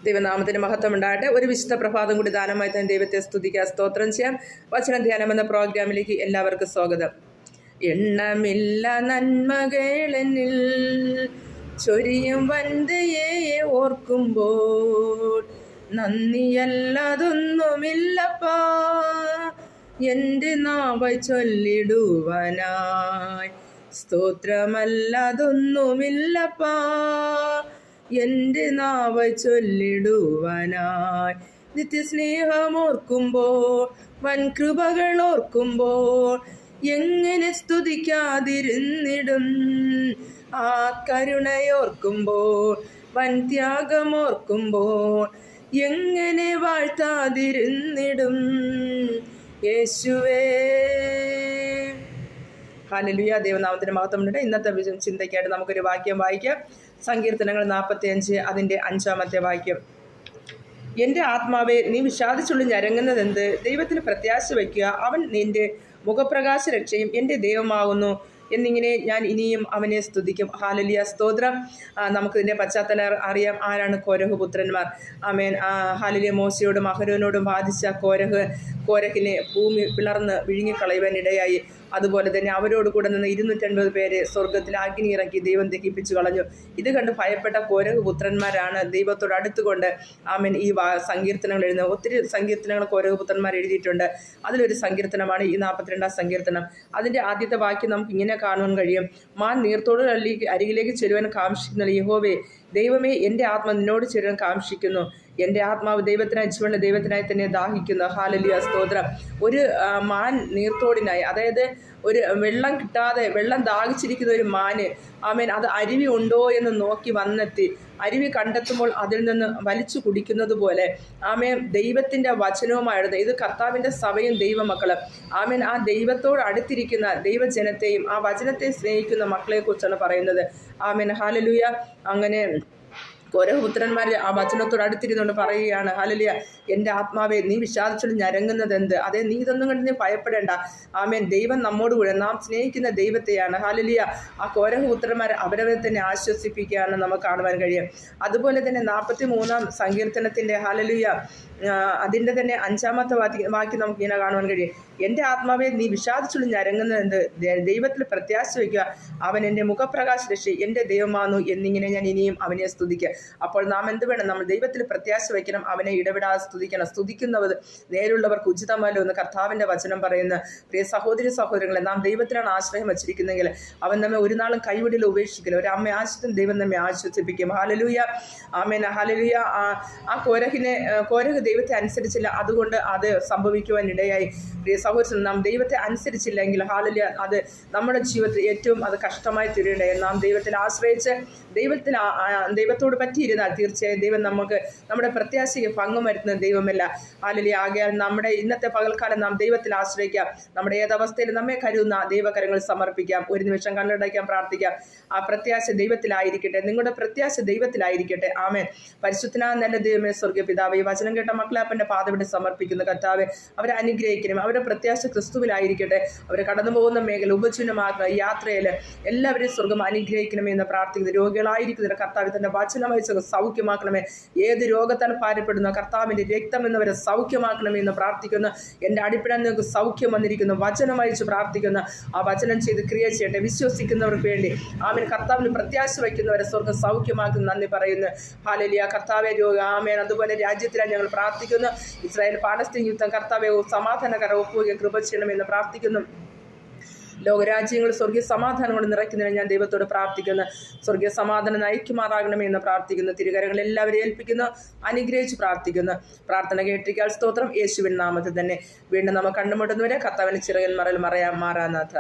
ദൈവനാമത്തിന് മഹത്വം ഉണ്ടാകട്ടെ. ഒരു വിശുദ്ധ പ്രഭാതം കൂടി ദാനമായി തന്നെ ദൈവത്തെ സ്തുതിക്കാൻ സ്തോത്രം ചെയ്യാം. വചന ധ്യാനം എന്ന പ്രോഗ്രാമിലേക്ക് എല്ലാവർക്കും സ്വാഗതം. എണ്ണമില്ല നന്മകളെന്നിൽ ചൊരിയും വന്ദയെ ഓർക്കുമ്പോൾ നന്ദിയല്ലതൊന്നുമില്ലപ്പാ എൻ്റെ നാവായി ചൊല്ലിടുവാനായി. സ്തോത്രമല്ലതൊന്നുമില്ലപ്പാ എൻ്റെ നാവായി ചൊല്ലിടുവാനായി. നിത്യസ്നേഹമോർക്കുമ്പോൾ വൻകൃപകൾ ഓർക്കുമ്പോൾ എങ്ങനെ സ്തുതിക്കാതിരുന്നിടും. ആ കരുണയോർക്കുമ്പോൾ വൻ ത്യാഗമോർക്കുമ്പോൾ എങ്ങനെ വാഴ്ത്താതിരുന്നിടും. യേശുവേ ഹല്ലേലൂയ. ദൈവനാമത്തിന് മഹത്വം ഉണ്ട്. ഇന്നത്തെ ചിന്തയ്ക്കായിട്ട് നമുക്കൊരു വാക്യം വായിക്കാം. സങ്കീർത്തനങ്ങൾ 45 അതിൻ്റെ 5-ാമത്തെ വാക്യം. എൻ്റെ ആത്മാവെ നീ വിഷാദിച്ചുള്ളി ഞരങ്ങുന്നതെന്ത്? ദൈവത്തിന് പ്രത്യാശ വയ്ക്കുക, അവൻ നിന്റെ മുഖപ്രകാശ രക്ഷയും എൻ്റെ ദൈവമാകുന്നു എന്നിങ്ങനെ ഞാൻ ഇനിയും അവനെ സ്തുതിക്കും. ഹല്ലേലൂയ, സ്തോത്രം. നമുക്കിതിൻ്റെ പശ്ചാത്തലം അറിയാം. ആരാണ് കോരഹ് പുത്രന്മാർ? ആമേൻ. ഹല്ലേലൂയ. മോശയോടും അഹരോനോടും ബാധിച്ച കോരഹിനെ ഭൂമി പിളർന്ന് വിഴുങ്ങിക്കളയുവാനിടയായി. അതുപോലെ തന്നെ അവരോട് കൂടെ നിന്ന് 250 പേരെ സ്വർഗത്തിൽ അഗ്നി ഇറക്കി ദൈവം ദഹിപ്പിച്ചു കളഞ്ഞു. ഇത് കണ്ട് ഭയപ്പെട്ട കോരഹ് പുത്രന്മാരാണ് ദൈവത്തോട് അടുത്തുകൊണ്ട് ആമേൻ ഈ സങ്കീർത്തനങ്ങൾ എഴുതുന്നത്. ഒത്തിരി സങ്കീർത്തനങ്ങൾ കോരഹ് പുത്രന്മാർ എഴുതിയിട്ടുണ്ട്. അതിലൊരു സങ്കീർത്തനമാണ് ഈ 42-ാം സങ്കീർത്തനം. അതിൻ്റെ ആദ്യത്തെ വാക്യം നമുക്ക് ഇങ്ങനെ കാണുവാൻ കഴിയും. മാൻ നീർത്തോട് അരികിലേക്ക് ചെല്ലുവാൻ കാംക്ഷിക്കുന്ന യഹോവേ, ദൈവമേ, എൻ്റെ ആത്മ നിന്നോട് ചേരുവാൻ കാംക്ഷിക്കുന്നു. എൻ്റെ ആത്മാവ് ദൈവത്തിനായി, ജീവനുള്ള ദൈവത്തിനായി തന്നെ ദാഹിക്കുന്നു. ഹല്ലേലൂയ, സ്തോത്രം. ഒരു മാൻ നീർത്തോടിനായി, അതായത് ഒരു വെള്ളം കിട്ടാതെ വെള്ളം ദാഹിച്ചിരിക്കുന്ന ഒരു മാന് ആമേൻ അത് അരുവി ഉണ്ടോ എന്ന് നോക്കി വന്നെത്തി അരുവി കണ്ടെത്തുമ്പോൾ അതിൽ നിന്ന് വലിച്ചു കുടിക്കുന്നത് പോലെ ആമേൻ ദൈവത്തിൻ്റെ വചനവുമായിരുന്നു. ഇത് കർത്താവിൻ്റെ സഭയും ദൈവമക്കളും ആമേൻ ആ ദൈവത്തോട് അടുത്തിരിക്കുന്ന ദൈവജനത്തെയും ആ വചനത്തെ സ്നേഹിക്കുന്ന മക്കളെക്കുറിച്ചാണ് പറയുന്നത്. ആമേൻ. ഹല്ലേലൂയ. അങ്ങനെ കോരഹ് പുത്രന്മാർ ആ വചനത്തോട് അടുത്തിരുന്നുകൊണ്ട് പറയുകയാണ്, ഹല്ലേലൂയ, എൻ്റെ ആത്മാവെ നീ വിഷാദിച്ചുകൊണ്ട് ഞരങ്ങുന്നതെന്ത്? അതേ, നീ ഇതൊന്നും കണ്ട് നീ ഭയപ്പെടേണ്ട. ആമേൻ. ദൈവം നമ്മോട് കൂടെ, നാം സ്നേഹിക്കുന്ന ദൈവത്തെയാണ്. ഹല്ലേലൂയ. ആ കോരഹ് പുത്രന്മാർ അവരവരെ തന്നെ ആശ്വസിപ്പിക്കുകയാണ് നമുക്ക് കാണുവാൻ കഴിയും. അതുപോലെ തന്നെ 43-ാം സങ്കീർത്തനത്തിൻ്റെ ഹല്ലേലൂയ അതിൻ്റെ തന്നെ 5-ാമത്തെ വാക്യം നമുക്ക് ഇങ്ങനെ കാണുവാൻ കഴിയും. എൻ്റെ ആത്മാവെ നീ വിഷാദിച്ചുകൊണ്ട് ഞരങ്ങുന്നതെന്ത്? ദൈവത്തിൽ പ്രത്യാശ വയ്ക്കുക, അവൻ എൻ്റെ മുഖപ്രകാശ രക്ഷ എൻ്റെ ദൈവമാകുന്നു എന്നിങ്ങനെ ഞാൻ ഇനിയും അവനെ സ്തുതിക്കുക. അപ്പോൾ നാം എന്ത് വേണം? നമ്മൾ ദൈവത്തിൽ പ്രത്യാശ വയ്ക്കണം, അവനെ ഇടപെടാതെ സ്തുതിക്കണം. സ്തുതിക്കുന്നവർ നേരുള്ളവർക്ക് ഉചിതമല്ലോ എന്ന് കർത്താവിൻ്റെ വചനം പറയുന്ന പ്രിയ സഹോദരി സഹോദരങ്ങളെ, നാം ദൈവത്തിലാണ് ആശ്രയം വച്ചിരിക്കുന്നെങ്കിൽ അവൻ നമ്മെ ഒരു നാളും കൈവിടിൽ ഉപേക്ഷിക്കില്ല. ഒരു അമ്മ ആശ്രിതം ദൈവം നമ്മെ ആശ്വസിപ്പിക്കും. ഹല്ലേലൂയ. ആമേൻ. ഹല്ലേലൂയ. ആ കോരഹ് ദൈവത്തെ അനുസരിച്ചില്ല, അതുകൊണ്ട് അത് സംഭവിക്കുവാനിടയായി. പ്രിയ സഹോദരൻ, നാം ദൈവത്തെ അനുസരിച്ചില്ലെങ്കിൽ ഹല്ലേലൂയ അത് നമ്മുടെ ജീവിതത്തിൽ ഏറ്റവും അത് കഷ്ടമായി തീരേണ്ടത്. നാം ദൈവത്തിൽ ആശ്രയിച്ച് ദൈവത്തോട് പറ്റിയിരുന്നാൽ തീർച്ചയായും ദൈവം നമ്മുടെ പ്രത്യാശയ്ക്ക് ഭംഗം വരുത്തുന്ന ദൈവമല്ല. ഹല്ലേലൂയ. ആകയാൽ നമ്മുടെ ഇന്നത്തെ പകൽക്കാലം നാം ദൈവത്തിൽ ആശ്രയിക്കാം. നമ്മുടെ ഏതവസ്ഥയിൽ നമ്മെ കരുതുന്ന ദൈവകരങ്ങൾ സമർപ്പിക്കാം. ഒരു നിമിഷം കണ്ണടയ്ക്കാൻ പ്രാർത്ഥിക്കാം. ആ പ്രത്യാശ ദൈവത്തിലായിരിക്കട്ടെ. നിങ്ങളുടെ പ്രത്യാശ ദൈവത്തിലായിരിക്കട്ടെ. ആമേൻ. പരിശുദ്ധനായ നല്ല ദൈവമേ, സ്വർഗ്ഗ പിതാവേ, ഈ വചനം കേട്ട മക്കളെ അപ്പൻ്റെ പാദവിടെ സമർപ്പിക്കുന്ന കർത്താവേ, അവരെ അനുഗ്രഹിക്കണം. അവരുടെ പ്രത്യാശ ക്രിസ്തുവിലായിരിക്കട്ടെ. അവർ കടന്നു പോകുന്ന മേഖല ഉപചുനമാക്കുന്ന യാത്രയിൽ എല്ലാവരെയും സ്വർഗ്ഗം അനുഗ്രഹിക്കണമേ എന്ന് പ്രാർത്ഥിക്കുന്നു. രോഗികളായിരിക്കുന്ന കർത്താവ് തൻ്റെ വചനമായി സൗഖ്യമാക്കണമേ. ഏത് രോഗത്താൽ ഭാരപ്പെടുന്ന കർത്താവിൻ്റെ രക്തം എന്നവരെ സൗഖ്യമാക്കണമേ എന്ന് പ്രാർത്ഥിക്കുന്നു. എൻ്റെ അടിപ്പിടാൻ നിങ്ങൾക്ക് സൗഖ്യം വന്നിരിക്കുന്നു. വചനം അയച്ച് പ്രാർത്ഥിക്കുന്ന ആ വചനം ചെയ്ത് ക്രിയ ചെയ്യട്ടെ. വിശ്വസിക്കുന്നവർക്ക് വേണ്ടി ആമേൻ. കർത്താവിന് പ്രത്യാശ വയ്ക്കുന്നവരെ സ്വർഗ്ഗം സൗഖ്യമാക്കുന്ന നന്ദി പറയുന്നു. ഹല്ലേലൂയ. കർത്താവെ ആമേൻ. അതുപോലെ രാജ്യത്തിലാണ് ഞങ്ങൾ പ്രാർത്ഥിക്കുന്നു. ഇസ്രായേൽ പാലസ്തീൻ യുദ്ധം കർത്താവെ സമാധാനകര ഒപ്പുകയും കൃപ ചെയ്യണമെന്ന് പ്രാർത്ഥിക്കുന്നു. ലോകരാജ്യങ്ങൾ സ്വർഗീയ സമാധാനം കൊണ്ട് നിറയ്ക്കുന്നതിന് ഞാൻ ദൈവത്തോട് പ്രാർത്ഥിക്കുന്നു. സ്വർഗീയ സമാധാനം നയിക്കുമാറാകണമേ എന്ന് പ്രാർത്ഥിക്കുന്നു. തിരുകരങ്ങൾ എല്ലാവരെയും ഏൽപ്പിക്കുന്നു. അനുഗ്രഹിച്ച് പ്രാർത്ഥിക്കുന്നു. പ്രാർത്ഥന കേട്ടിരിക്കാൻ സ്തോത്രം. യേശുവിൻ നാമത്തിൽ തന്നെ. വീണ്ടും നമ്മൾ കണ്ടുമുട്ടുന്നവരെ കർത്താവിന് ചിറകിൻ മറയിൽ മാറാനാഥ.